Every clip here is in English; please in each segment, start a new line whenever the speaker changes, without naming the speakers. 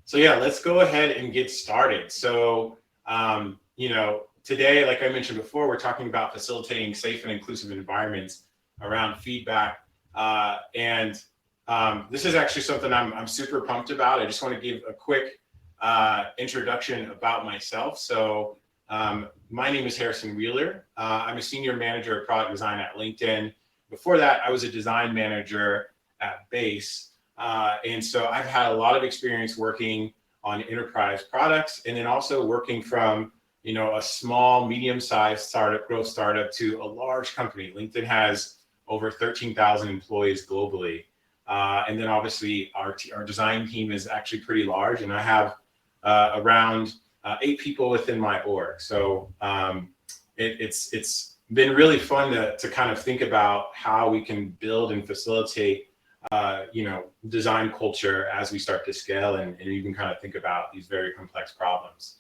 So yeah, let's go ahead and get started. Today, like I mentioned before, we're talking about facilitating safe and inclusive environments around feedback. And this is actually something I'm super pumped about. I just want to give a quick introduction about myself. My name is Harrison Wheeler. I'm a senior manager of product design at LinkedIn. Before that, I was a design manager at Base. And so I've had a lot of experience working on enterprise products, and then also working from, a small, medium-sized startup, growth startup, to a large company. LinkedIn has over 13,000 employees globally. And then obviously our design team is actually pretty large, and I have around 8 people within my org. It's been really fun to kind of think about how we can build and facilitate design culture as we start to scale and even kind of think about these very complex problems.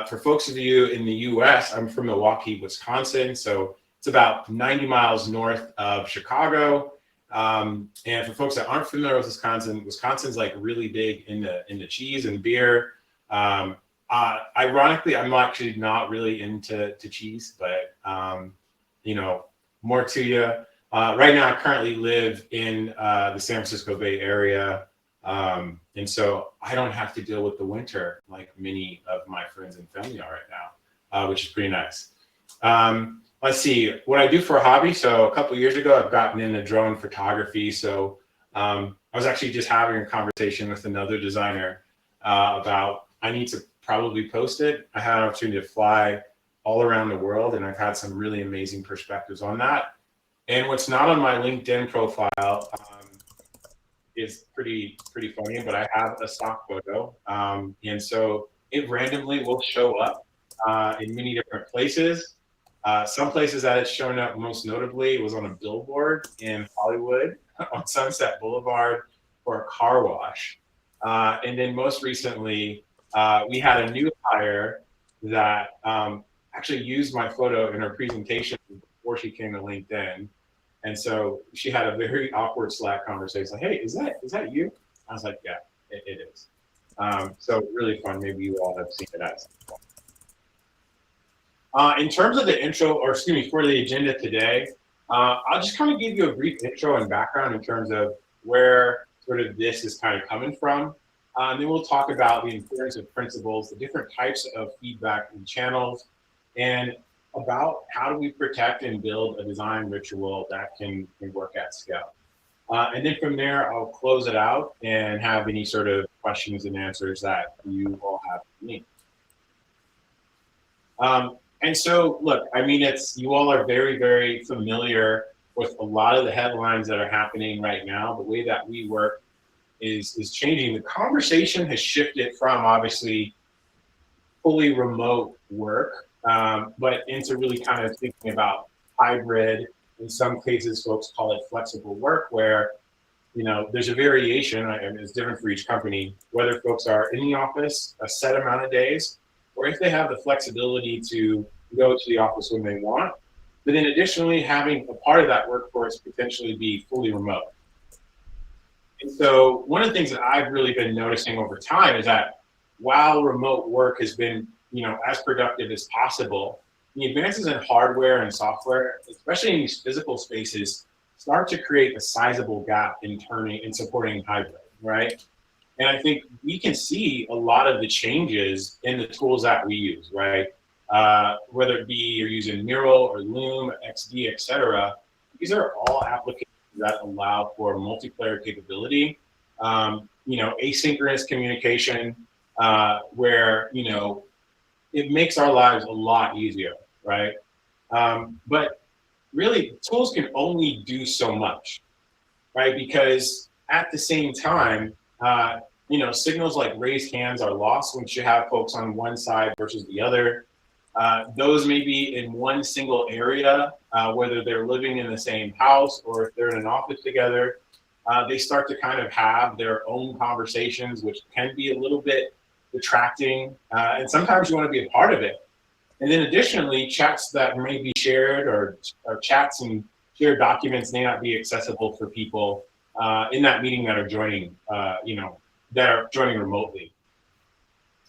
For folks of you in the US, I'm from Milwaukee, Wisconsin. So it's about 90 miles north of Chicago. And for folks that aren't familiar with Wisconsin's like really big in the cheese and beer. Ironically, I'm actually not really into cheese, but more to you. Right now, I currently live in the San Francisco Bay Area, and so I don't have to deal with the winter like many of my friends and family are right now, which is pretty nice. Let's see what I do for a hobby. So a couple of years ago, I've gotten into drone photography. So I was actually just having a conversation with another designer about I need to probably post it. I had an opportunity to fly all around the world, and I've had some really amazing perspectives on that. And what's not on my LinkedIn profile is pretty funny, but I have a stock photo. And so it randomly will show up in many different places. Some places that it's shown up most notably was on a billboard in Hollywood on Sunset Boulevard for a car wash. And then most recently, we had a new hire that actually used my photo in her presentation before she came to LinkedIn. And so she had a very awkward Slack conversation. Like, hey, is that you? I was like, yeah, it is. So really fun. Maybe you all have seen it at some point. In terms of the intro, or excuse me, for the agenda today, I'll just kind of give you a brief intro and background in terms of where sort of this is kind of coming from. And then we'll talk about the importance of principles, the different types of feedback and channels, and about how do we protect and build a design ritual that can work at scale. And then from there, I'll close it out and have any sort of questions and answers that you all have for me. And so, look, I mean, you all are very, very familiar with a lot of the headlines that are happening right now. The way that we work is changing. The conversation has shifted from obviously fully remote work, but into really kind of thinking about hybrid. In some cases, folks call it flexible work, where there's a variation, and it's different for each company, whether folks are in the office a set amount of days, or if they have the flexibility to go to the office when they want. But then additionally, having a part of that workforce potentially be fully remote. And so one of the things that I've really been noticing over time is that while remote work has been, as productive as possible, the advances in hardware and software, especially in these physical spaces, start to create a sizable gap in supporting hybrid, right? And I think we can see a lot of the changes in the tools that we use, right? Whether it be you're using Mural or Loom, or XD, et cetera, these are all applications that allow for multiplayer capability, asynchronous communication, where, it makes our lives a lot easier, right? But really, tools can only do so much, right? Because at the same time, signals like raised hands are lost once you have folks on one side versus the other. Those may be in one single area, whether they're living in the same house or if they're in an office together. They start to kind of have their own conversations, which can be a little bit detracting, and sometimes you want to be a part of it. And then additionally, chats that may be shared or chats and shared documents may not be accessible for people in that meeting that are joining, that are joining remotely.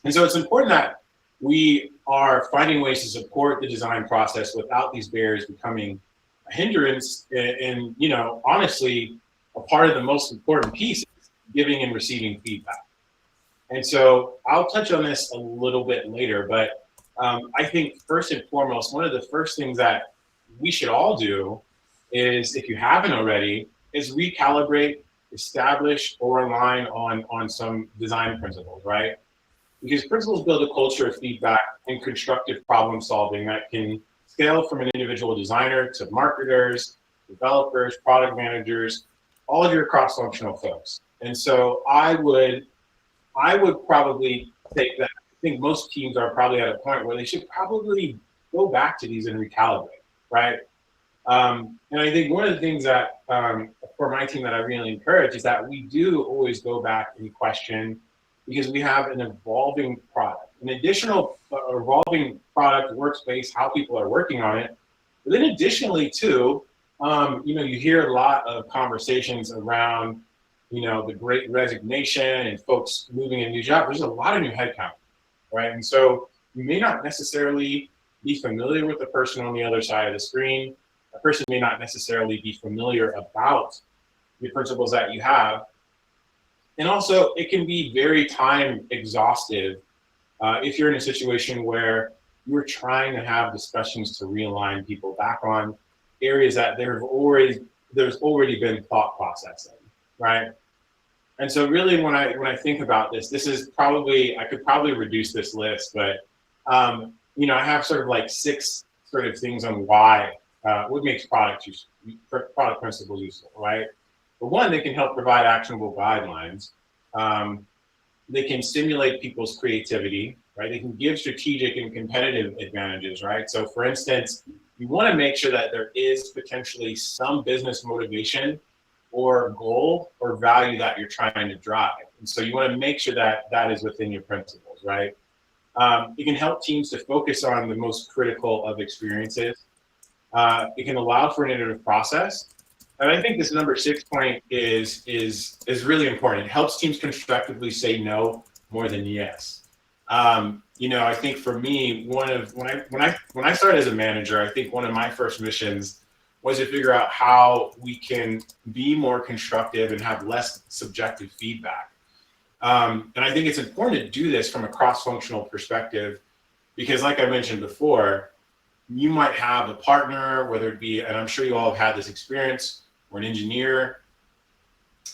And so it's important that we are finding ways to support the design process without these barriers becoming a hindrance. And honestly, a part of the most important piece is giving and receiving feedback. And so I'll touch on this a little bit later, but I think first and foremost, one of the first things that we should all do is, if you haven't already, is recalibrate, establish, or align on some design principles, right? Because principles build a culture of feedback and constructive problem solving that can scale from an individual designer to marketers, developers, product managers, all of your cross-functional folks. And so I would probably say that I think most teams are probably at a point where they should probably go back to these and recalibrate, right? And I think one of the things that for my team that I really encourage is that we do always go back and question, because we have an evolving product, an additional evolving product workspace, how people are working on it. But then additionally too, you hear a lot of conversations around, the great resignation and folks moving in new jobs. There's a lot of new headcount, right? And so you may not necessarily be familiar with the person on the other side of the screen. A person may not necessarily be familiar about the principles that you have. And also, it can be very time exhaustive if you're in a situation where you're trying to have discussions to realign people back on areas that there's already been thought processing, right? And so really, when I think about this is probably, I could probably reduce this list, but I have sort of like 6 sort of things on why what makes product principles useful, right? For one, they can help provide actionable guidelines. They can stimulate people's creativity, right? They can give strategic and competitive advantages, right? So for instance, you want to make sure that there is potentially some business motivation or goal or value that you're trying to drive. And so you want to make sure that that is within your principles, right? It can help teams to focus on the most critical of experiences. It can allow for an iterative process. And I think this number 6 point is really important. It helps teams constructively say no more than yes. I think for me, when I started as a manager, I think one of my first missions was to figure out how we can be more constructive and have less subjective feedback. And I think it's important to do this from a cross-functional perspective, because like I mentioned before, you might have a partner, whether it be, and I'm sure you all have had this experience, or an engineer,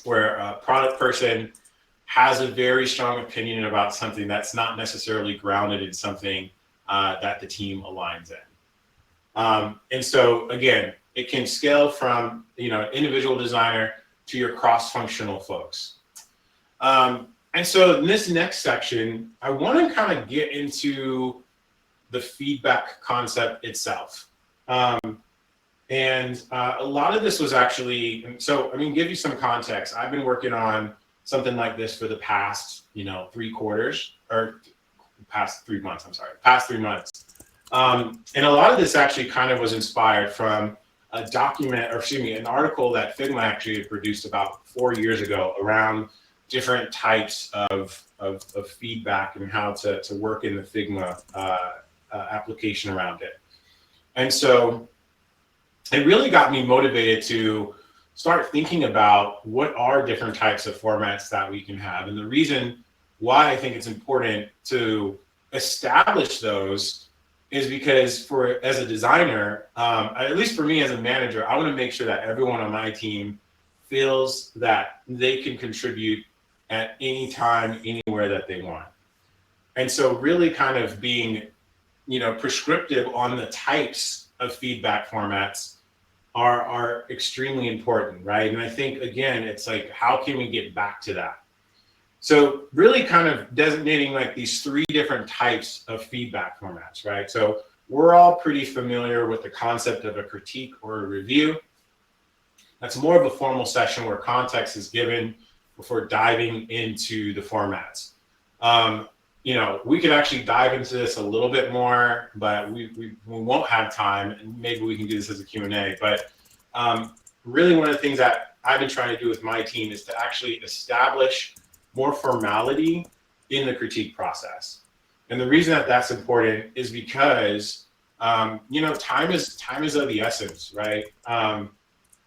where a product person has a very strong opinion about something that's not necessarily grounded in something that the team aligns in. And so again, it can scale from an individual designer to your cross-functional folks. And so in this next section, I want to kind of get into the feedback concept itself. And a lot of this was actually, give you some context. I've been working on something like this for the past, 3 quarters, or past 3 months, past 3 months. And a lot of this actually kind of was inspired from an article that Figma actually had produced about 4 years ago around different types of feedback and how to work in the Figma application around it. And so it really got me motivated to start thinking about what are different types of formats that we can have. And the reason why I think it's important to establish those is because as a designer, at least for me as a manager, I want to make sure that everyone on my team feels that they can contribute at any time, anywhere that they want. And so really kind of being, prescriptive on the types of feedback formats are extremely important, right? And I think, again, it's like, how can we get back to that? So really kind of designating like these 3 different types of feedback formats, right? So we're all pretty familiar with the concept of a critique or a review. That's more of a formal session where context is given before diving into the formats. We could actually dive into this a little bit more, but we won't have time, and maybe we can do this as a Q&A. But really one of the things that I've been trying to do with my team is to actually establish more formality in the critique process. And the reason that that's important is because, time is of the essence, right?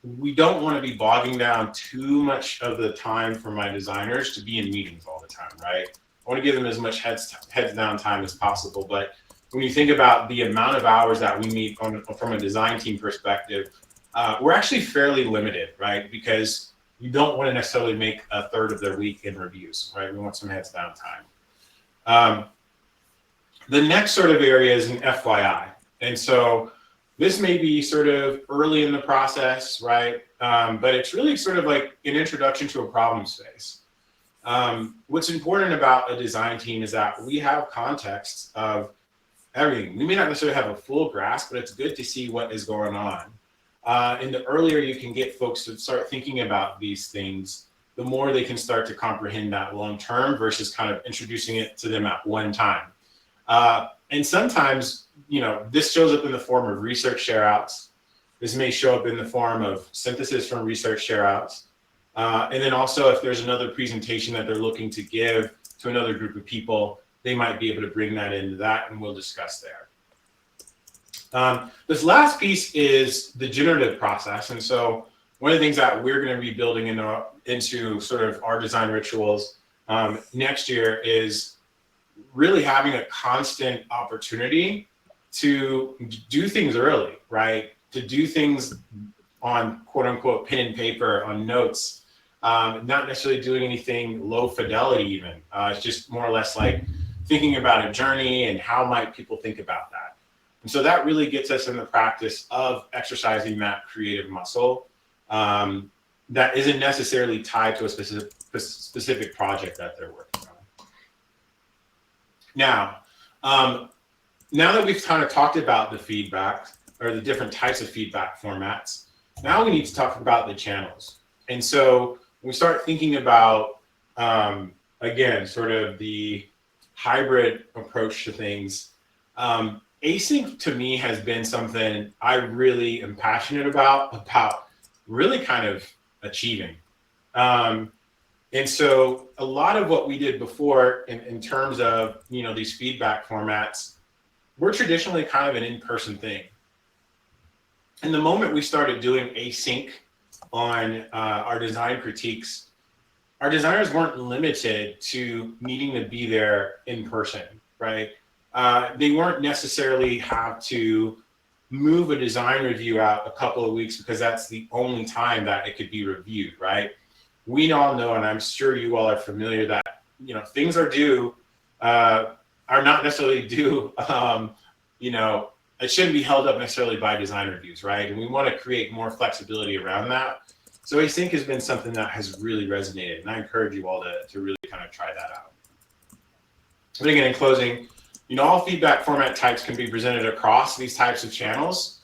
We don't want to be bogging down too much of the time for my designers to be in meetings all the time, right? I want to give them as much heads down time as possible. But when you think about the amount of hours that we meet from a design team perspective, we're actually fairly limited, right? Because you don't want to necessarily make a third of their week in reviews, right? We want some heads down time. The next sort of area is an FYI. And so this may be sort of early in the process, right? But it's really sort of like an introduction to a problem space. What's important about a design team is that we have context of everything. We may not necessarily have a full grasp, but it's good to see what is going on. And the earlier you can get folks to start thinking about these things, the more they can start to comprehend that long term versus kind of introducing it to them at one time. And sometimes, this shows up in the form of research share outs. This may show up in the form of synthesis from research share outs. And then also if there's another presentation that they're looking to give to another group of people, they might be able to bring that into that, and we'll discuss there. This last piece is the generative process. And so one of the things that we're going to be building into sort of our design rituals next year is really having a constant opportunity to do things early, right? To do things on quote unquote pen and paper, on notes, not necessarily doing anything low fidelity even. It's just more or less like thinking about a journey and how might people think about that. And so that really gets us in the practice of exercising that creative muscle that isn't necessarily tied to a specific project that they're working on. Now that we've kind of talked about the feedback or the different types of feedback formats, now we need to talk about the channels. And so we start thinking about, again, sort of the hybrid approach to things. Async to me has been something I really am passionate about really kind of achieving. And so a lot of what we did before in terms of, these feedback formats, we're traditionally kind of an in-person thing. And the moment we started doing async on our design critiques, our designers weren't limited to needing to be there in person, right? They weren't necessarily have to move a design review out a couple of weeks because that's the only time that it could be reviewed, right? We all know, and I'm sure you all are familiar, that things are due, are not necessarily due. It shouldn't be held up necessarily by design reviews, right? And we want to create more flexibility around that. So async has been something that has really resonated, and I encourage you all to really kind of try that out. But again, in closing, all feedback format types can be presented across these types of channels,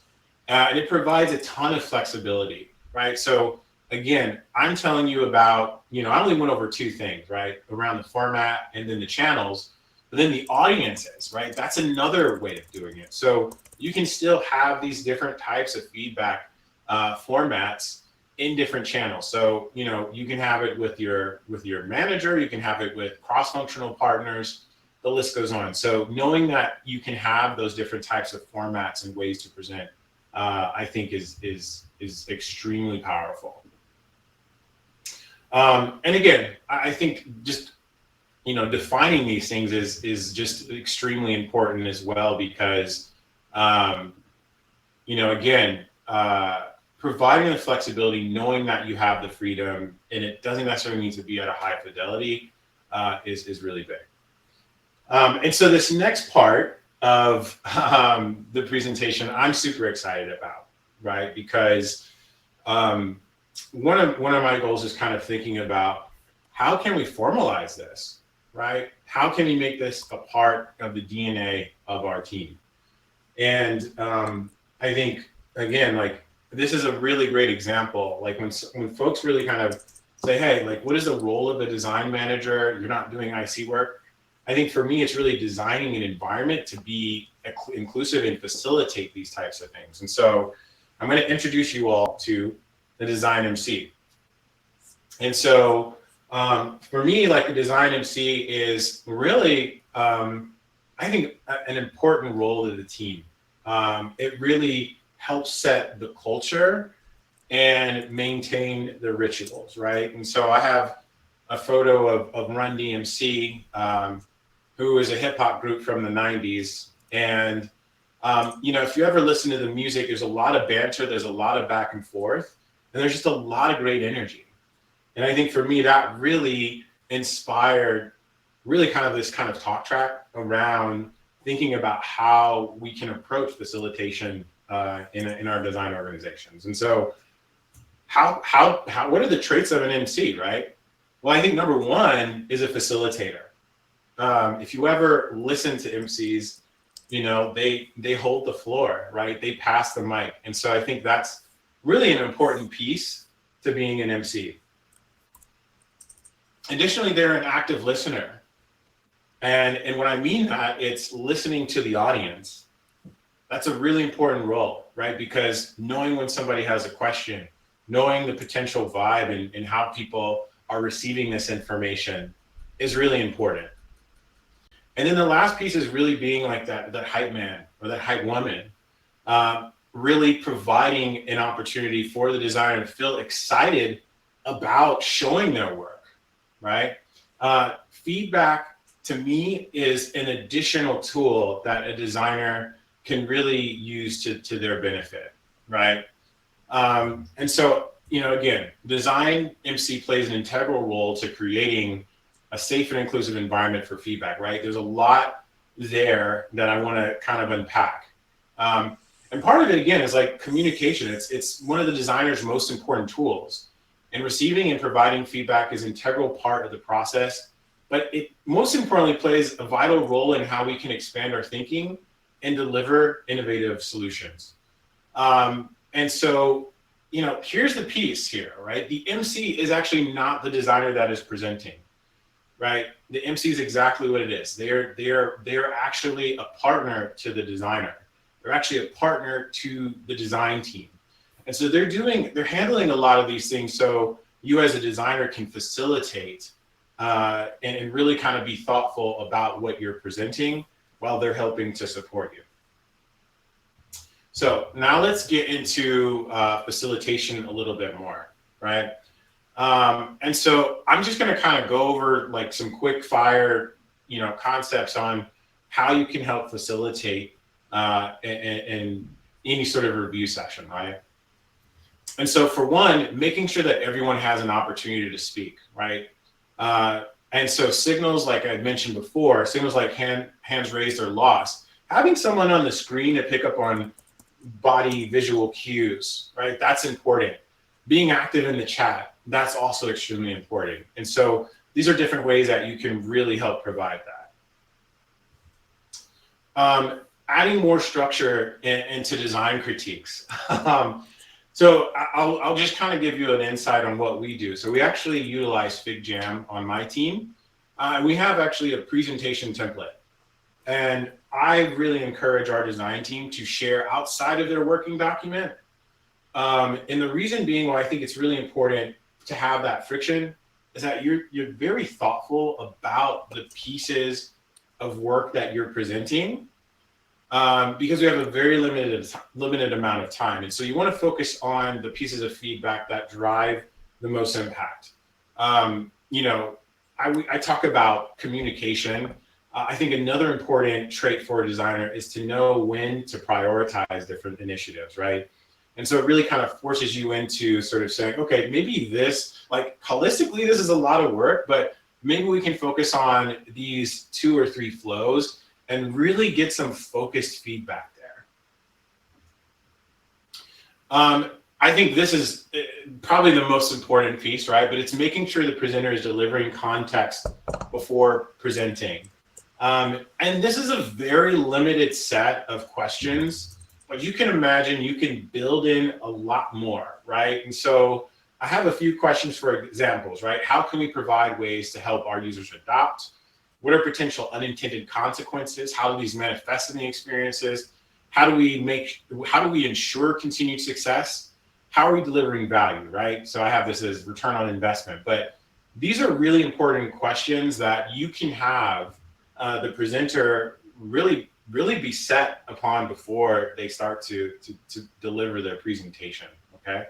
and it provides a ton of flexibility, right? So again, I'm telling you about, I only went over two things, right? Around the format and then the channels, but then the audiences, right? That's another way of doing it. So you can still have these different types of feedback formats in different channels. So, you can have it with your manager, you can have it with cross-functional partners, the list goes on. So knowing that you can have those different types of formats and ways to present, I think is extremely powerful. And again, I think just, defining these things is just extremely important as well, because, again, providing the flexibility, knowing that you have the freedom, and it doesn't necessarily need to be at a high fidelity, is really big. And so this next part of the presentation, I'm super excited about, right? Because one of my goals is kind of thinking about how can we formalize this, right? How can we make this a part of the DNA of our team? And I think, again, like, this is a really great example. Like when folks really kind of say, hey, like, what is the role of a design manager? You're not doing IC work. I think for me, it's really designing an environment to be inclusive and facilitate these types of things. And so I'm going to introduce you all to the design MC. And so For me, like a design MC is really, I think, an important role to the team. It really helps set the culture and maintain the rituals, right? And so I have a photo of Run DMC, who is a hip hop group from the 90s. And, if you ever listen to the music, there's a lot of banter, there's a lot of back and forth, and there's just a lot of great energy. And I think for me, that really inspired really kind of this kind of talk track around thinking about how we can approach facilitation in our design organizations. And so what are the traits of an MC, right? Well, I think number one is a facilitator. If you ever listen to MCs, they hold the floor, right? They pass the mic. And so I think that's really an important piece to being an MC. Additionally, they're an active listener. And when I mean that, it's listening to the audience. That's a really important role, right? Because knowing when somebody has a question, knowing the potential vibe and how people are receiving this information is really important. And then the last piece is really being like that hype man or that hype woman, really providing an opportunity for the designer to feel excited about showing their work, right? Feedback to me is an additional tool that a designer can really use to their benefit, right? And so, again, design MC plays an integral role to creating a safe and inclusive environment for feedback, right? There's a lot there that I want to kind of unpack. And part of it, again, is like communication. It's one of the designer's most important tools. And receiving and providing feedback is an integral part of the process, but it most importantly plays a vital role in how we can expand our thinking and deliver innovative solutions. And so, here's the piece here, right? The MC is actually not the designer that is presenting, right? The MC is exactly what it is. They're actually a partner to the designer. They're actually a partner to the design team. And so they're handling a lot of these things so you as a designer can facilitate and really kind of be thoughtful about what you're presenting while they're helping to support you. So now let's get into facilitation a little bit more, right? And so I'm just going to kind of go over like some quick fire, concepts on how you can help facilitate in any sort of review session, right? And so for one, making sure that everyone has an opportunity to speak, right? And so signals, like I mentioned before, signals like hands raised or lost, having someone on the screen to pick up on body visual cues, right? That's important. Being active in the chat, that's also extremely important. And so these are different ways that you can really help provide that. Adding more structure into design critiques. So I'll just kind of give you an insight on what we do. So we actually utilize FigJam on my team. We have actually a presentation template. And I really encourage our design team to share outside of their working document. And the reason being why I think it's really important to have that friction is that you're very thoughtful about the pieces of work that you're presenting. Because we have a very limited amount of time. And so you want to focus on the pieces of feedback that drive the most impact. I talk about communication. I think another important trait for a designer is to know when to prioritize different initiatives, right? And so it really kind of forces you into sort of saying, okay, maybe this, like holistically, this is a lot of work, but maybe we can focus on these 2 or 3 flows and really get some focused feedback there. I think this is probably the most important piece, right? But it's making sure the presenter is delivering context before presenting. And this is a very limited set of questions, but you can imagine you can build in a lot more, right? And so I have a few questions for examples, right? How can we provide ways to help our users adopt? What are potential unintended consequences? How do these manifest in the experiences? How do we ensure continued success? How are we delivering value, right? So I have this as return on investment, but these are really important questions that you can have the presenter really be set upon before they start to deliver their presentation. Okay.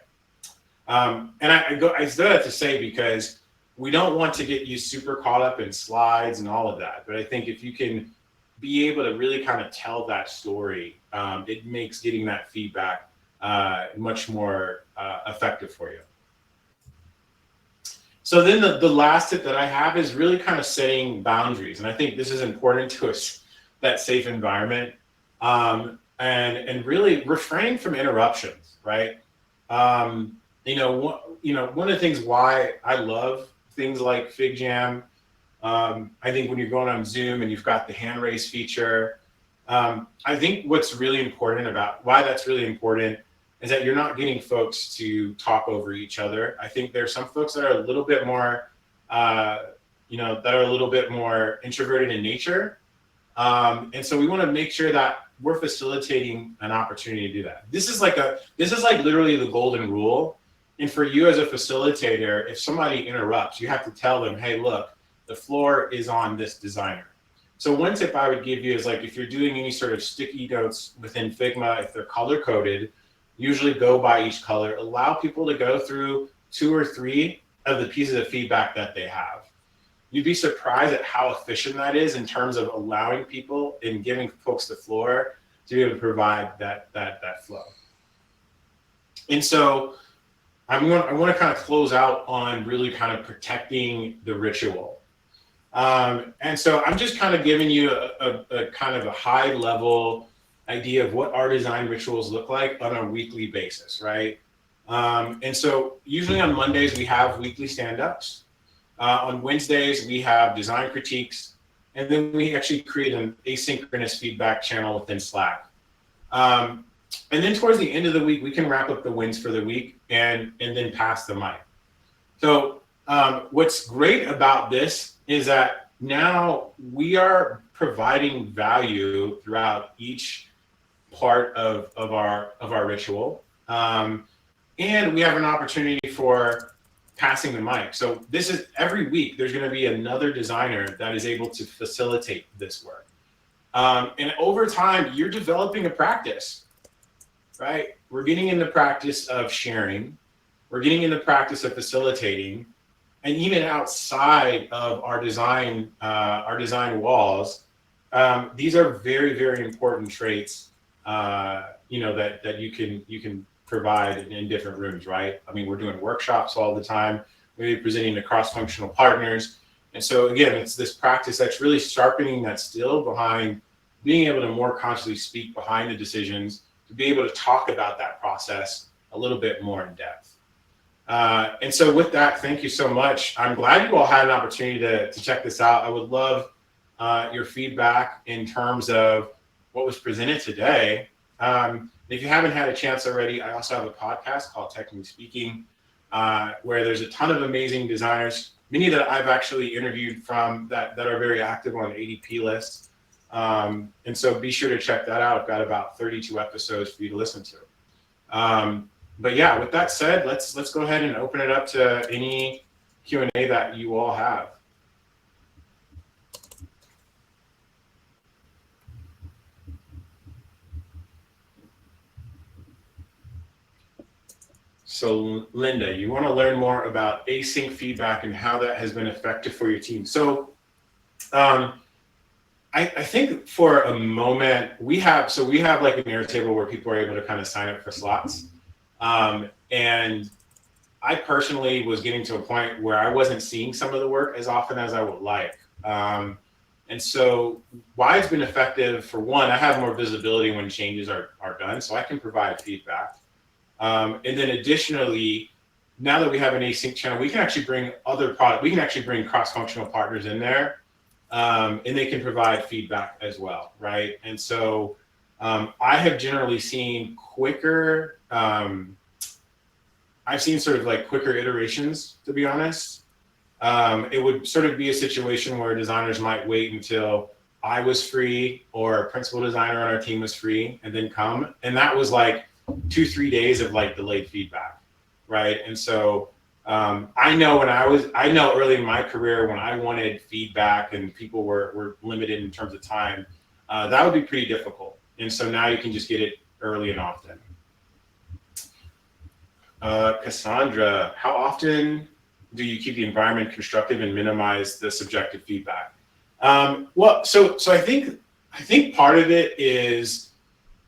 And I still have to say, because we don't want to get you super caught up in slides and all of that. But I think if you can be able to really kind of tell that story, it makes getting that feedback much more effective for you. So then the last tip that I have is really kind of setting boundaries. And I think this is important to us, that safe environment, and really refrain from interruptions, right? One of the things why I love things like FigJam, I think when you're going on Zoom and you've got the hand raise feature, I think what's really important about why that's really important is that you're not getting folks to talk over each other. I think there's some folks that are a little bit more, introverted in nature. And so we want to make sure that we're facilitating an opportunity to do that. This is like literally the golden rule. And for you as a facilitator, if somebody interrupts, you have to tell them, hey, look, the floor is on this designer. So one tip I would give you is, like, if you're doing any sort of sticky notes within Figma, if they're color coded, usually go by each color. Allow people to go through 2 or 3 of the pieces of feedback that they have. You'd be surprised at how efficient that is in terms of allowing people and giving folks the floor to be able to provide that flow. And so I want to kind of close out on really kind of protecting the ritual. And so I'm just kind of giving you a kind of a high level idea of what our design rituals look like on a weekly basis, right? And so usually on Mondays, we have weekly stand-ups. On Wednesdays, we have design critiques. And then we actually create an asynchronous feedback channel within Slack. And then towards the end of the week, we can wrap up the wins for the week and then pass the mic. So what's great about this is that now we are providing value throughout each part of our ritual. And we have an opportunity for passing the mic. So this is every week, there's going to be another designer that is able to facilitate this work. And over time, you're developing a practice, right? We're getting in the practice of sharing. We're getting in the practice of facilitating. And even outside of our design walls, these are very, very important traits, that you can provide in different rooms, right? I mean, we're doing workshops all the time. We're presenting to cross-functional partners. And so again, it's this practice that's really sharpening that skill behind being able to more consciously speak behind the decisions, to be able to talk about that process a little bit more in depth. And so with that, thank you so much. I'm glad you all had an opportunity to check this out. I would love your feedback in terms of what was presented today. If you haven't had a chance already, I also have a podcast called Technically Speaking, where there's a ton of amazing designers, many that I've actually interviewed from that are very active on the ADP list. And so be sure to check that out. I've got about 32 episodes for you to listen to. But yeah, with that said, let's go ahead and open it up to any Q&A that you all have. So Linda, you want to learn more about async feedback and how that has been effective for your team. So I think for a moment we have like an Airtable where people are able to kind of sign up for slots. And I personally was getting to a point where I wasn't seeing some of the work as often as I would like. And so why it's been effective, for one, I have more visibility when changes are done, so I can provide feedback. And then additionally, now that we have an async channel, we can actually bring cross-functional partners in there, and they can provide feedback as well, right? And so I have generally seen quicker, I've seen sort of like quicker iterations, to be honest. It would sort of be a situation where designers might wait until I was free or a principal designer on our team was free and then come. And that was like 2-3 days of like delayed feedback, right? And so I know early in my career when I wanted feedback and people were limited in terms of time, that would be pretty difficult. And so now you can just get it early and often. Cassandra, how often do you keep the environment constructive and minimize the subjective feedback? Well, so I think part of it is,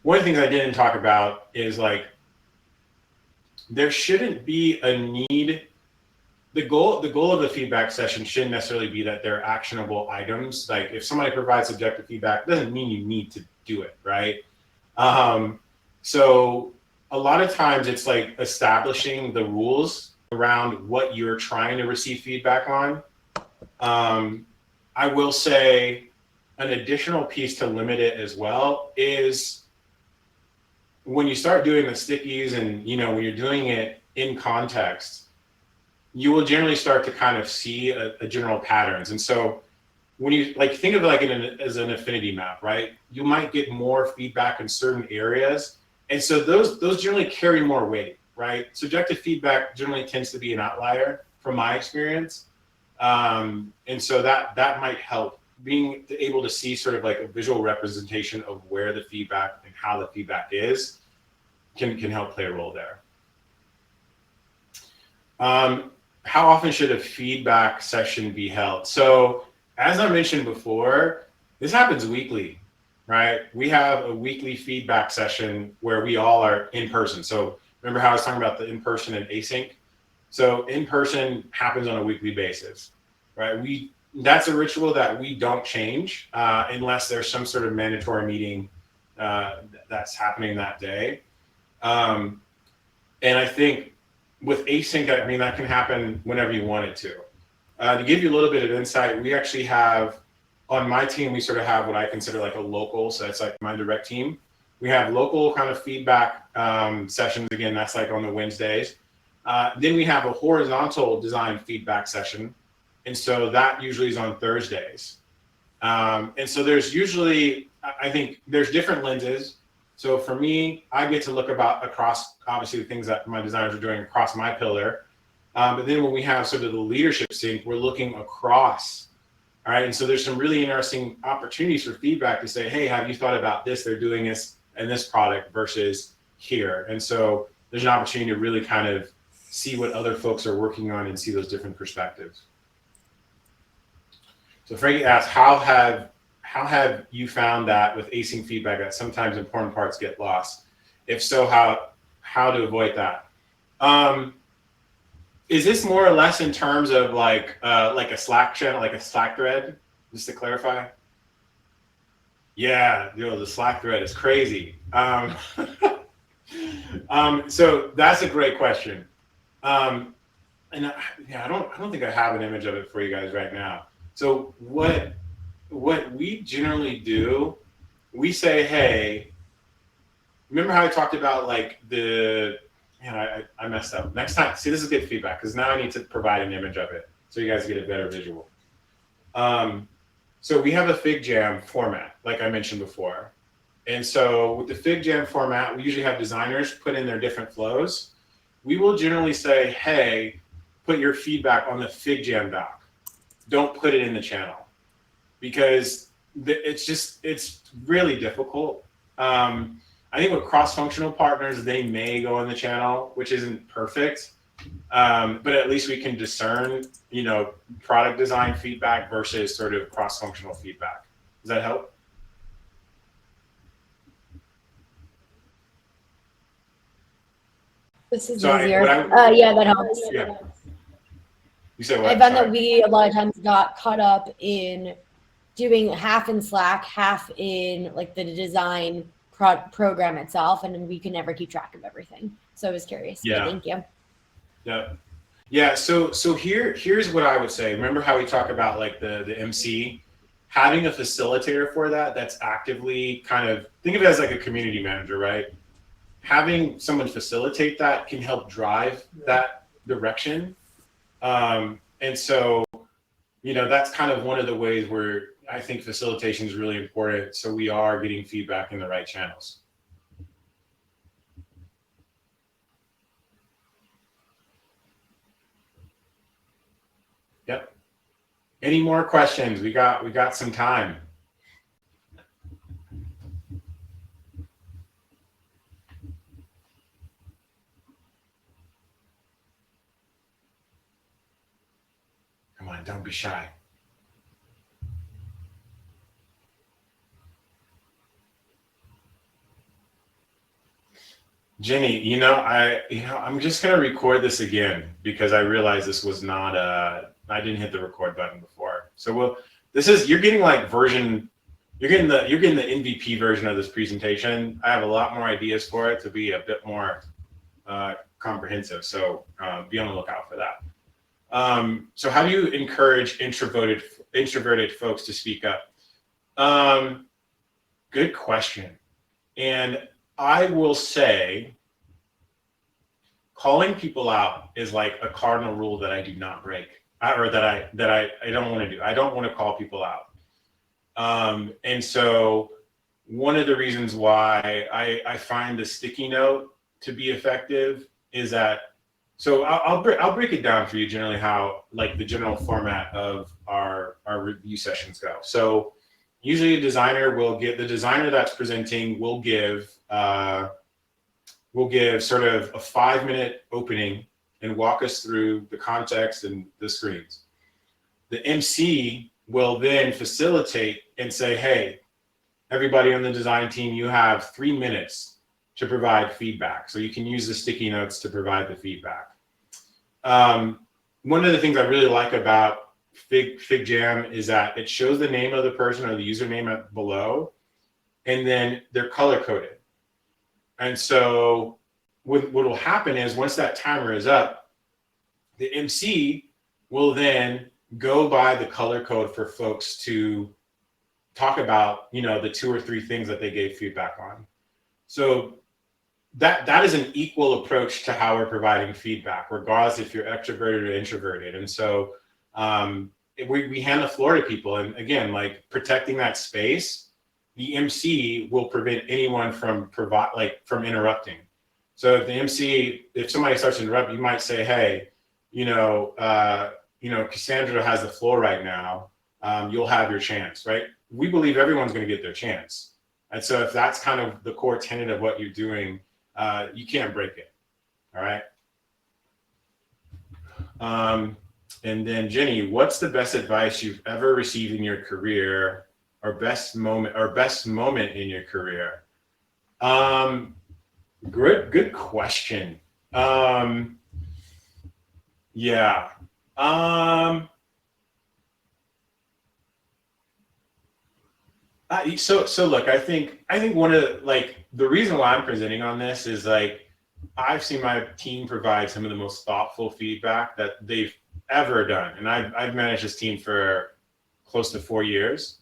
one of the things I didn't talk about is like, there shouldn't be a need. The goal of the feedback session shouldn't necessarily be that they're actionable items. Like if somebody provides subjective feedback, it doesn't mean you need to do it, right? So a lot of times it's like establishing the rules around what you're trying to receive feedback on. I will say an additional piece to limit it as well is when you start doing the stickies and, when you're doing it in context, you will generally start to kind of see a general patterns. And so when you like think of it like as an affinity map, right? You might get more feedback in certain areas. And so those generally carry more weight, right? Subjective feedback generally tends to be an outlier from my experience. And so that might help, being able to see sort of like a visual representation of where the feedback and how the feedback is can help play a role there. How often should a feedback session be held? So as I mentioned before, this happens weekly, right? We have a weekly feedback session where we all are in person. So remember how I was talking about the in-person and async? So in-person happens on a weekly basis, right? That's a ritual that we don't change unless there's some sort of mandatory meeting that's happening that day. And I think with async, I mean, that can happen whenever you want it to. To give you a little bit of insight, we actually have, on my team, we sort of have what I consider like a local, so it's like my direct team. We have local kind of feedback sessions, again, that's like on the Wednesdays. Then we have a horizontal design feedback session, and so that usually is on Thursdays. And so there's usually, I think there's different lenses. So for me, I get to look across, obviously, the things that my designers are doing across my pillar. But then when we have sort of the leadership sync, we're looking across. All right. And so there's some really interesting opportunities for feedback to say, hey, have you thought about this? They're doing this in this product versus here. And so there's an opportunity to really kind of see what other folks are working on and see those different perspectives. So Frankie asks, how have you found that with async feedback that sometimes important parts get lost? If so, how to avoid that? Is this more or less in terms of like a Slack channel, like a Slack thread, just to clarify? Yeah, the Slack thread is crazy. So that's a great question. And I don't think I have an image of it for you guys right now. So what we generally do, we say, hey, remember how I talked about like I messed up. Next time, see, this is good feedback because now I need to provide an image of it so you guys get a better visual. So we have a Fig Jam format, like I mentioned before. And so with the Fig Jam format, we usually have designers put in their different flows. We will generally say, hey, put your feedback on the Fig Jam doc. Don't put it in the channel because it's really difficult. I think with cross-functional partners, they may go on the channel, which isn't perfect, but at least we can discern, product design feedback versus sort of cross-functional feedback. Does that help?
This is easier. Yeah, that helps.
Yeah. You said what?
I found that we a lot of times got caught up in doing half in Slack, half in like the design program itself, and then we can never keep track of everything. So I was curious.
Yeah.
Thank you.
Yeah. So here's what I would say. Remember how we talk about like the MC, having a facilitator for that's actively kind of, think of it as like a community manager, right? Having someone facilitate that can help drive that direction. And so, that's kind of one of the ways where I think facilitation is really important. So we are getting feedback in the right channels. Yep. Any more questions? We got some time. Come on, don't be shy. Jenny, I'm just gonna record this again because I realized this was not I didn't hit the record button before. So you're getting like you're getting the MVP version of this presentation. I have a lot more ideas for it to be a bit more comprehensive. So be on the lookout for that. So how do you encourage introverted folks to speak up? Good question. And I will say, calling people out is like a cardinal rule that I do not break, or that I don't want to do. I don't want to call people out. And so one of the reasons why I find the sticky note to be effective is that, so I'll break it down for you generally how like the general format of our review sessions go. So usually the designer that's presenting will give sort of a 5-minute opening and walk us through the context and the screens. The MC will then facilitate and say, hey, everybody on the design team, you have 3 minutes to provide feedback. So you can use the sticky notes to provide the feedback. One of the things I really like about FigJam is that it shows the name of the person or the username below, and then they're color coded. And so what will happen is once that timer is up, the MC will then go by the color code for folks to talk about, the 2 or 3 things that they gave feedback on. So that is an equal approach to how we're providing feedback, regardless if you're extroverted or introverted. And so we hand the floor to people. And again, like protecting that space, the MC will prevent anyone from interrupting. So if somebody starts to interrupt, you might say, hey, Cassandra has the floor right now. You'll have your chance, right? We believe everyone's going to get their chance. And so if that's kind of the core tenet of what you're doing, you can't break it. All right. And then Jenny, what's the best advice you've ever received in your career, or best moment in your career? Good question. Yeah. So look, I think one of the reason why I'm presenting on this is I've seen my team provide some of the most thoughtful feedback that they've ever done, and I've managed this team for close to 4 years,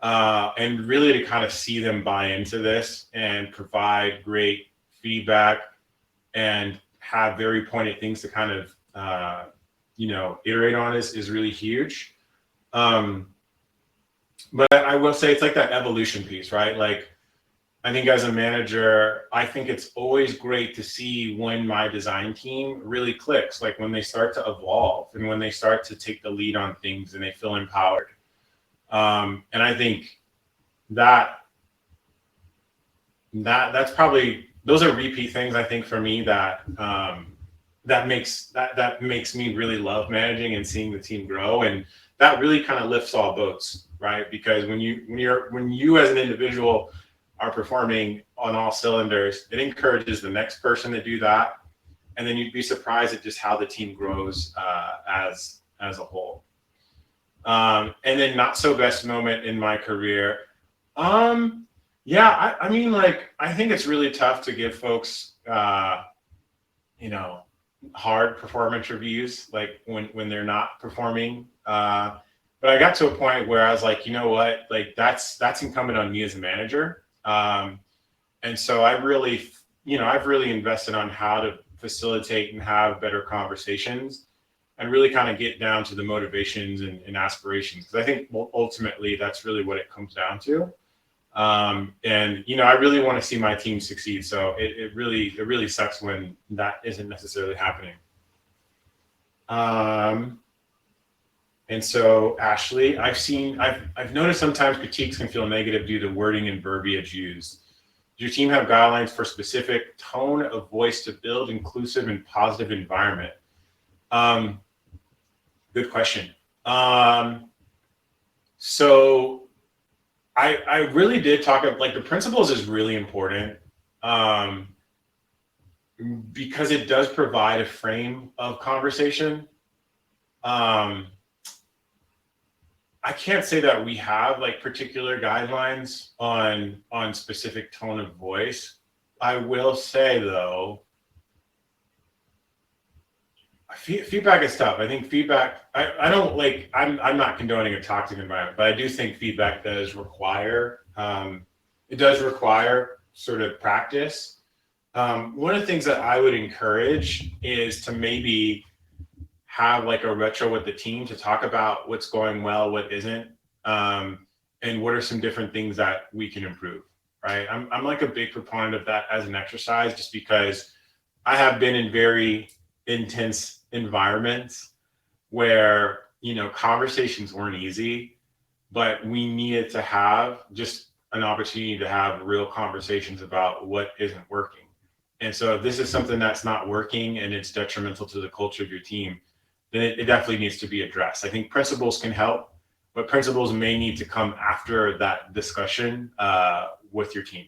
and really to kind of see them buy into this and provide great feedback and have very pointed things to kind of iterate on is really huge. But I will say it's like that evolution piece, right? Like, I think as a manager, I think it's always great to see when my design team really clicks, like when they start to evolve and when they start to take the lead on things and they feel empowered. And I think that's probably, those are repeat things, I think, for me that makes me really love managing and seeing the team grow. And that really kind of lifts all boats, right? Because when you as an individual are performing on all cylinders, it encourages the next person to do that. And then you'd be surprised at just how the team grows as a whole. And then not so best moment in my career. I mean, I think it's really tough to give folks, hard performance reviews, like when they're not performing. But I got to a point where I was like, you know what, like that's incumbent on me as a manager. And so I've really invested on how to facilitate and have better conversations and really kind of get down to the motivations and aspirations. Because I think ultimately that's really what it comes down to. And I really want to see my team succeed. So it really sucks when that isn't necessarily happening. And so, Ashley, I've noticed sometimes critiques can feel negative due to wording and verbiage used. Does your team have guidelines for specific tone of voice to build inclusive and positive environment? Um, Good question. So I really did talk about, like, the principles is really important, um, because it does provide a frame of conversation. Um, I can't say that we have like particular guidelines on specific tone of voice. I will say though, feedback is tough. I think feedback. I don't like. I'm not condoning a toxic environment, but I do think feedback does require. It does require sort of practice. One of the things that I would encourage is to maybe have like a retro with the team to talk about what's going well, what isn't, and what are some different things that we can improve. Right. I'm like a big proponent of that as an exercise, just because I have been in very intense environments where, you know, conversations weren't easy, but we needed to have just an opportunity to have real conversations about what isn't working. And so if this is something that's not working and it's detrimental to the culture of your team, then it definitely needs to be addressed. I think principles can help, but principles may need to come after that discussion with your team.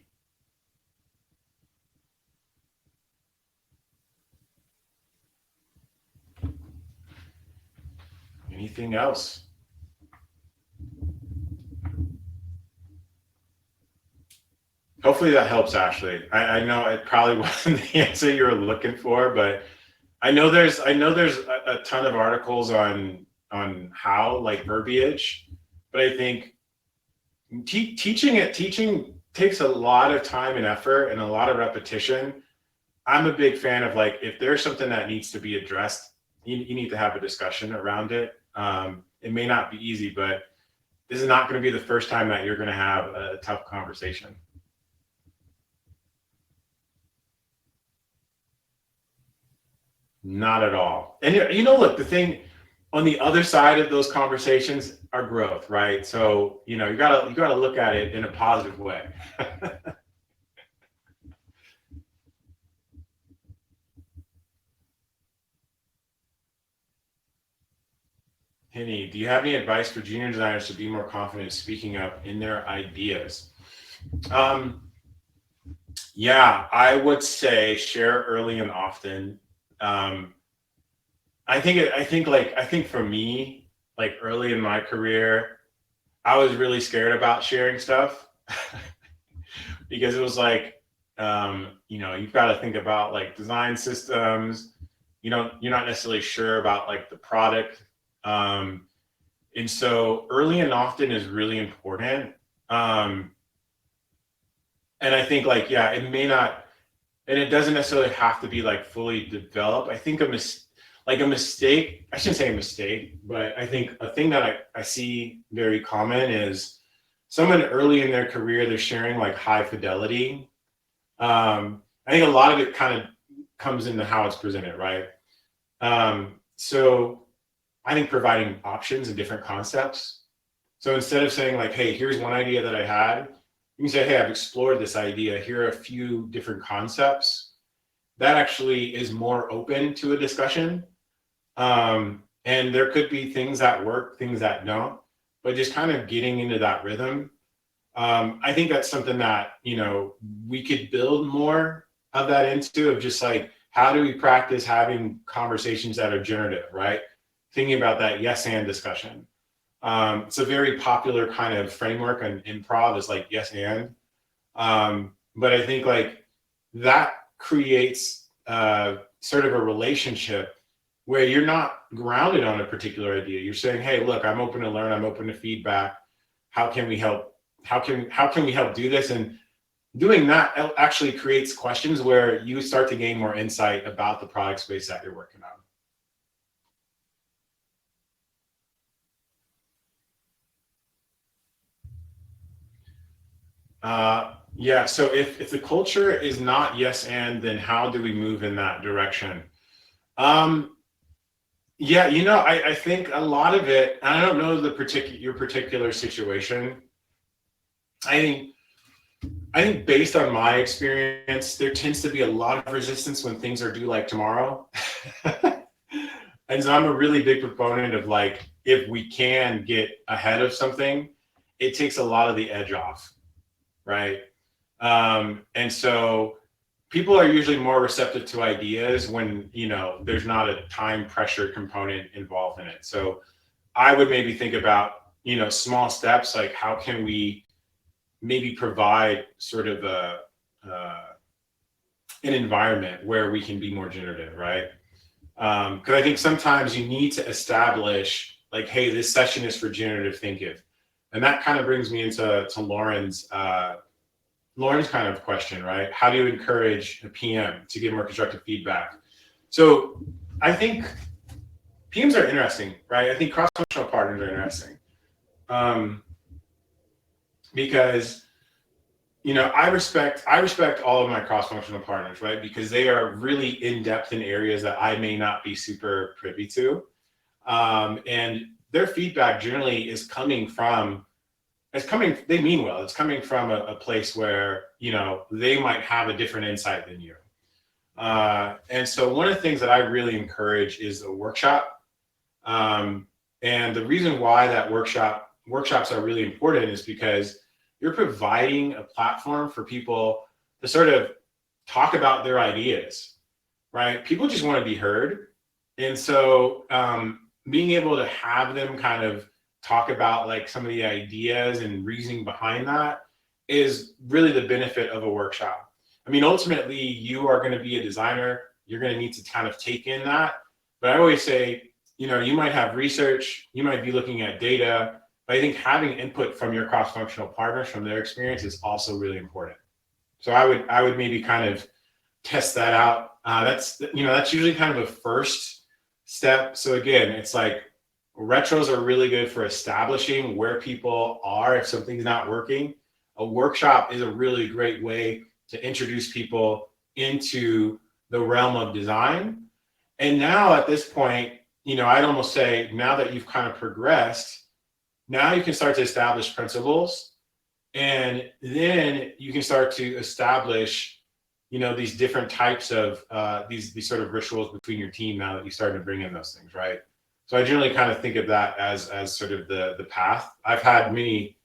Anything else? Hopefully that helps, Ashley. I know it probably wasn't the answer you were looking for, but I know there's a ton of articles on how, like, verbiage, but I think teaching takes a lot of time and effort and a lot of repetition. I'm a big fan of, like, if there's something that needs to be addressed, you need to have a discussion around it. It may not be easy, but this is not going to be the first time that you're going to have a tough conversation. Not at all. And you know, look, the thing on the other side of those conversations are growth, right? So, you know, you gotta look at it in a positive way. Henny, do you have any advice for junior designers to be more confident speaking up in their ideas? Um, yeah, I would say share early and often. Um, I think for me, like, early in my career, I was really scared about sharing stuff because it was like, you know, you've got to think about like design systems. You're not necessarily sure about like the product. Um, and so early and often is really important. Um, and I think, like, yeah, it may not, and it doesn't necessarily have to be like fully developed. I think a mistake, I shouldn't say a mistake, but I think a thing that I see very common is someone early in their career, they're sharing like high fidelity. I think a lot of it kind of comes into how it's presented, right? So I think providing options and different concepts. So instead of saying like, hey, here's one idea that I had, you can say, hey, I've explored this idea. Here are a few different concepts. That actually is more open to a discussion. And there could be things that work, things that don't, but just kind of getting into that rhythm. I think that's something that, you know, we could build more of that into, of just like, how do we practice having conversations that are generative, right? Thinking about that yes and discussion. It's a very popular kind of framework, and improv is like yes and. But I think like that creates sort of a relationship where you're not grounded on a particular idea. You're saying, hey, look, I'm open to learn, I'm open to feedback. How can we help? How can we help do this? And doing that actually creates questions where you start to gain more insight about the product space that you're working on. Yeah, so if the culture is not yes and, then how do we move in that direction? Um, Yeah, I think a lot of it, and I don't know your particular situation. I think I think based on my experience, there tends to be a lot of resistance when things are due like tomorrow. And so I'm a really big proponent of like, if we can get ahead of something, it takes a lot of the edge off, right? And so people are usually more receptive to ideas when, there's not a time pressure component involved in it. So I would maybe think about, small steps, like how can we maybe provide sort of uh, an environment where we can be more generative, right? Because I think sometimes you need to establish like, hey, this session is for generative thinking, and that kind of brings me into Lauren's kind of question, right? How do you encourage a PM to give more constructive feedback? So I think PMs are interesting, right? I think cross-functional partners are interesting, because I respect all of my cross-functional partners, right? Because they are really in depth in areas that I may not be super privy to, and their feedback generally is coming from. It's coming. They mean well. It's coming from a place where they might have a different insight than you. And so one of the things that I really encourage is a workshop. And the reason why that workshops are really important is because you're providing a platform for people to sort of talk about their ideas, right? People just want to be heard. And so being able to have them kind of talk about like some of the ideas and reasoning behind that is really the benefit of a workshop. I mean, ultimately, you are going to be a designer. You're going to need to kind of take in that. But I always say, you might have research, you might be looking at data, but I think having input from your cross-functional partners from their experience is also really important. So I would maybe kind of test that out. That's usually kind of a first step. So again, it's like retros are really good for establishing where people are if something's not working. A workshop is a really great way to introduce people into the realm of design. And now at this point, I'd almost say now that you've kind of progressed, now you can start to establish principles, and then you can start to establish, these different types of these sort of rituals between your team now that you started to bring in those things, right? So I generally kind of think of that as sort of the path. I've had many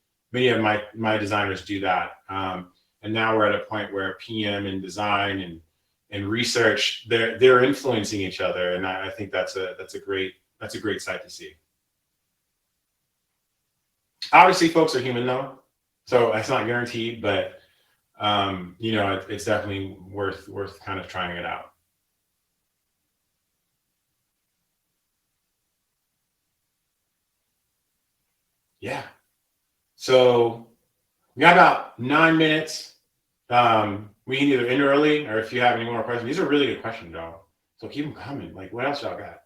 of my designers do that, and now we're at a point where PM and design and research they're influencing each other, and I think that's a great sight to see. Obviously, folks are human though, so that's not guaranteed, but it's definitely worth kind of trying it out. Yeah. So we got about 9 minutes. We can either end early, or if you have any more questions. These are really good questions, y'all. So keep them coming. Like, what else y'all got?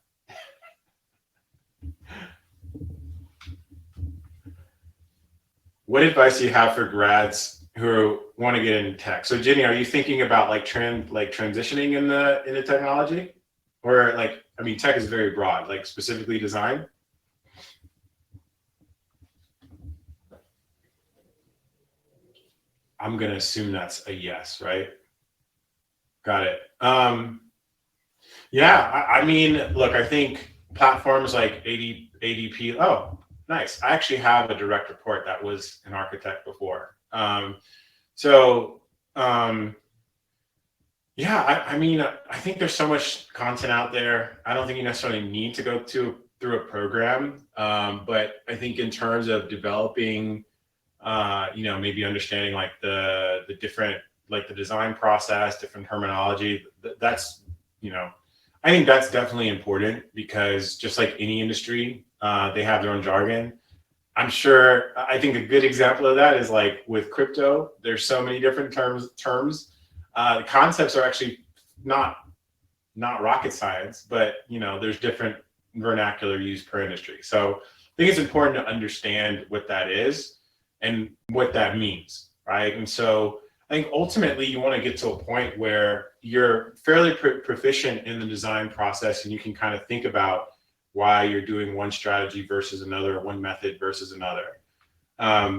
What advice do you have for grads who want to get into tech? So Jenny, are you thinking about like transitioning in the technology, or like, I mean, tech is very broad, like specifically design? I'm gonna assume that's a yes, right? Got it. Yeah, I mean, look, I think platforms like ADP. Oh, nice. I actually have a direct report that was an architect before. So yeah, I mean, I think there's so much content out there. I don't think you necessarily need to go through a program, but I think in terms of developing, maybe understanding like the different, like the design process, different terminology. That's, I think that's definitely important, because just like any industry, they have their own jargon. I think a good example of that is like with crypto. There's so many different terms. The concepts are actually not rocket science, but there's different vernacular used per industry. So I think it's important to understand what that is and what that means, right? And so I think ultimately you want to get to a point where you're fairly proficient in the design process, and you can kind of think about why you're doing one strategy versus another, one method versus another.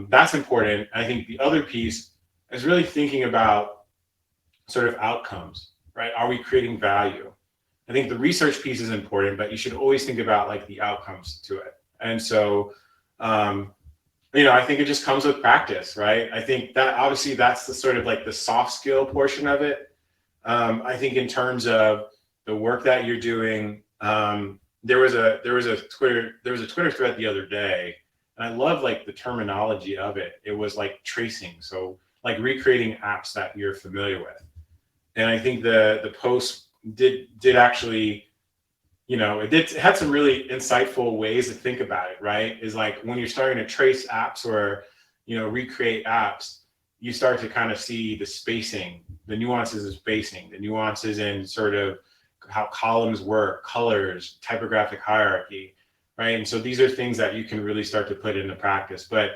That's important. I think the other piece is really thinking about sort of outcomes, right? Are we creating value? I think the research piece is important, but you should always think about like the outcomes to it. And so, I think it just comes with practice, right? I think that obviously that's the sort of like the soft skill portion of it. I think in terms of the work that you're doing, there was a Twitter thread the other day, and I love like the terminology of it. It was like tracing, so like recreating apps that you're familiar with. And I think the post did actually, it had some really insightful ways to think about it, right? Is like when you're starting to trace apps or, recreate apps, you start to kind of see the spacing, the nuances of spacing, the nuances in sort of how columns work, colors, typographic hierarchy, right? And so these are things that you can really start to put into practice. But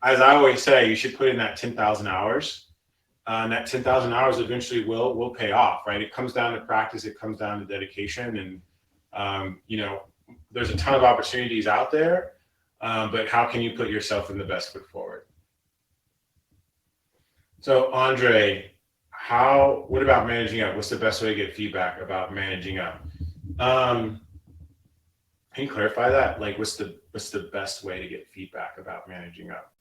as I always say, you should put in that 10,000 hours. And that 10,000 hours eventually will pay off, right? It comes down to practice. It comes down to dedication. And, there's a ton of opportunities out there, but how can you put yourself in the best foot forward? So Andre, what about managing up? What's the best way to get feedback about managing up? Can you clarify that? Like, what's the best way to get feedback about managing up?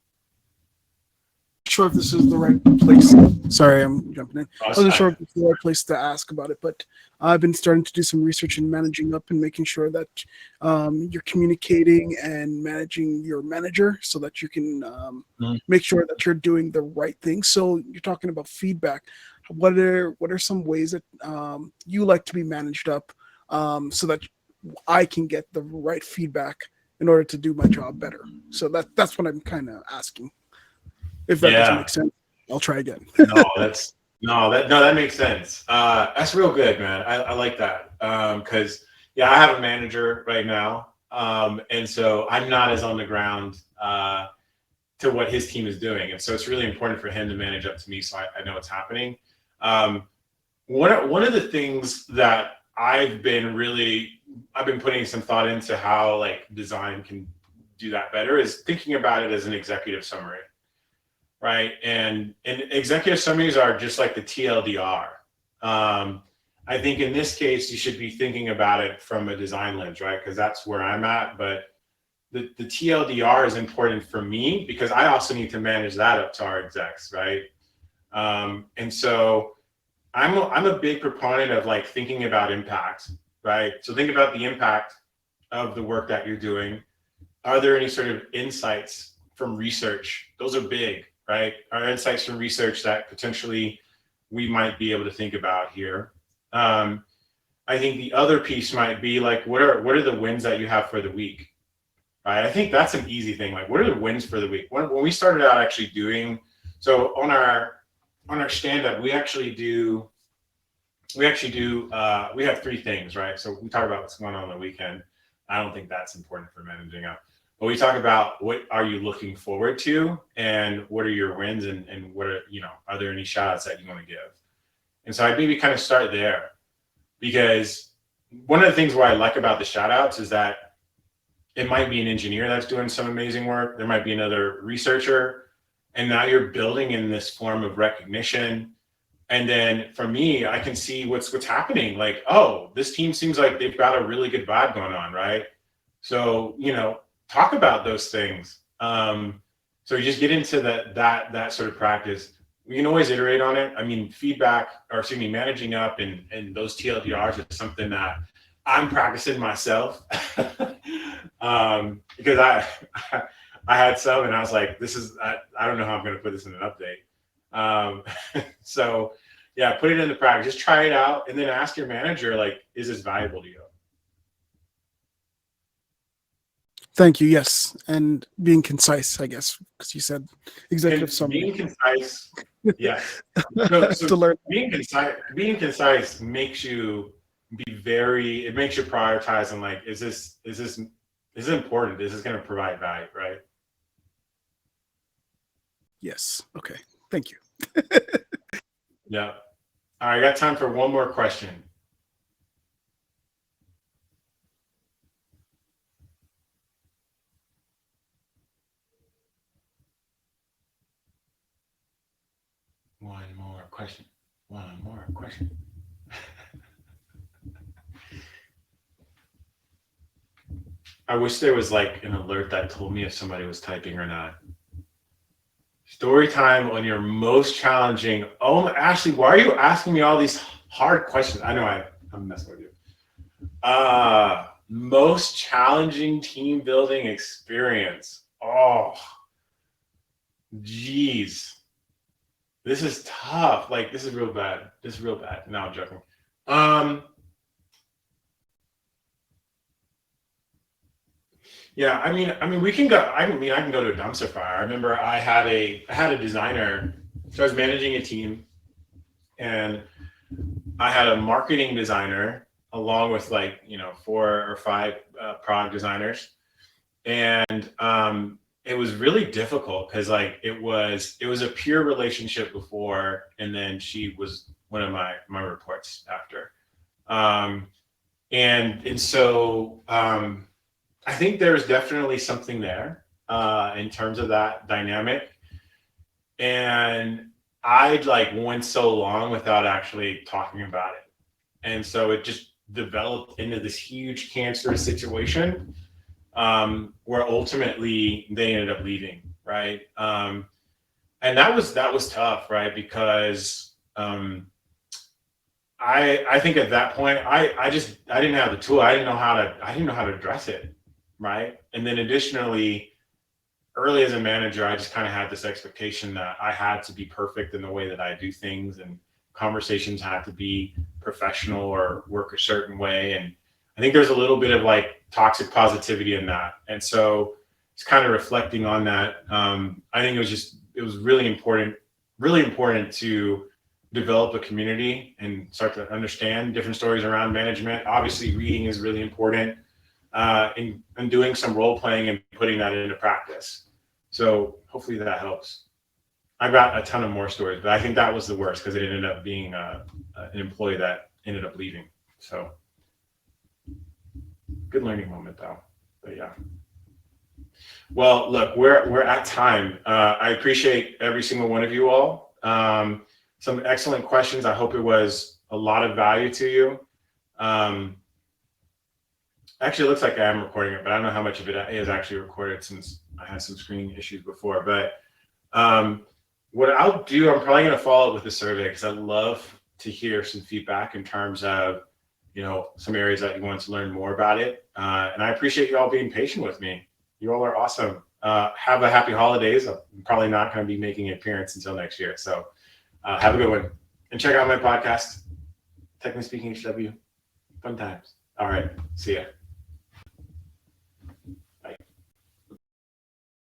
Sure if this is the right place. Sorry, I'm jumping in. I wasn't sure if it's the right place to ask about it, but I've been starting to do some research in managing up and making sure that you're communicating and managing your manager so that you can make sure that you're doing the right thing. So you're talking about feedback. What are some ways that you like to be managed up so that I can get the right feedback in order to do my job better? So that's what I'm kind of asking. If that doesn't make sense, I'll try again.
That makes sense. That's real good, man. I like that. Cause I have a manager right now. And so I'm not as on the ground, to what his team is doing. And so it's really important for him to manage up to me. So I know what's happening. One of the things that I've been putting some thought into how like design can do that better is thinking about it as an executive summary. Right. And executive summaries are just like the TLDR. I think in this case, you should be thinking about it from a design lens, right? Because that's where I'm at. But the TLDR is important for me because I also need to manage that up to our execs, right? And so I'm a big proponent of like thinking about impact, right? So think about the impact of the work that you're doing. Are there any sort of insights from research? Those are big. Right? Our insights from research that potentially we might be able to think about here. I think the other piece might be like, what are the wins that you have for the week? Right? I think that's an easy thing. Like, what are the wins for the week? When we started out actually doing, so on our stand-up, we have 3 things, right? So we talk about what's going on the weekend. I don't think that's important for managing up. But we talk about what are you looking forward to and what are your wins and what are there any shout outs that you want to give? And so I'd maybe kind of start there because one of the things what I like about the shout outs is that it might be an engineer that's doing some amazing work. There might be another researcher. And now you're building in this form of recognition. And then for me, I can see what's happening. Like, oh, this team seems like they've got a really good vibe going on, right? So, talk about those things. So you just get into that sort of practice. We can always iterate on it. I mean, managing up and those TLDRs is something that I'm practicing myself because I had some and I was like, I don't know how I'm going to put this in an update. So yeah, put it into practice. Just try it out and then ask your manager, like, is this valuable to you?
Thank you. Yes. And being concise, I guess, because you said executive summary.
Being concise. Yes. So
To learn.
Being concise makes you it makes you prioritize and like, is this important? Is this going to provide value? Right.
Yes. Okay. Thank you.
Yeah. All right. I got time for one more question. One more question. One more question. I wish there was like an alert that told me if somebody was typing or not. Story time on your most challenging. Oh, Ashley, why are you asking me all these hard questions? I know I'm messing with you. Most challenging team building experience. Oh, geez. This is tough. Like, this is real bad. This is real bad. No, I'm joking. Yeah, I mean, we can go. I can go to a dumpster fire. I remember I had a designer. So I was managing a team, and I had a marketing designer along with like 4 or 5 product designers, and it was really difficult because like it was a peer relationship before, and then she was one of my reports after, and so I think there's definitely something there in terms of that dynamic, and I'd like went so long without actually talking about it, and so it just developed into this huge cancerous situation where ultimately they ended up leaving, right? And that was tough, right? Because I think at that point I didn't have the tool. I didn't know how to address it, right? And then additionally, early as a manager, I just kind of had this expectation that I had to be perfect in the way that I do things, and conversations had to be professional or work a certain way. And I think there's a little bit of like toxic positivity in that. And so it's kind of reflecting on that. I think it was really important to develop a community and start to understand different stories around management. Obviously, reading is really important, and doing some role playing and putting that into practice. So hopefully that helps. I've got a ton of more stories, but I think that was the worst because it ended up being an employee that ended up leaving. So good learning moment though. But yeah. Well, look, we're at time. I appreciate every single one of you all. Some excellent questions. I hope it was a lot of value to you. Actually, it looks like I am recording it, but I don't know how much of it is actually recorded since I had some screen issues before. But what I'll do, I'm probably going to follow up with a survey because I'd love to hear some feedback in terms of, some areas that you want to learn more about it. And I appreciate you all being patient with me. You all are awesome. Have a happy holidays. I'm probably not going to be making an appearance until next year. So have a good one. And check out my podcast, Technically Speaking HW. Fun times. All right. See ya.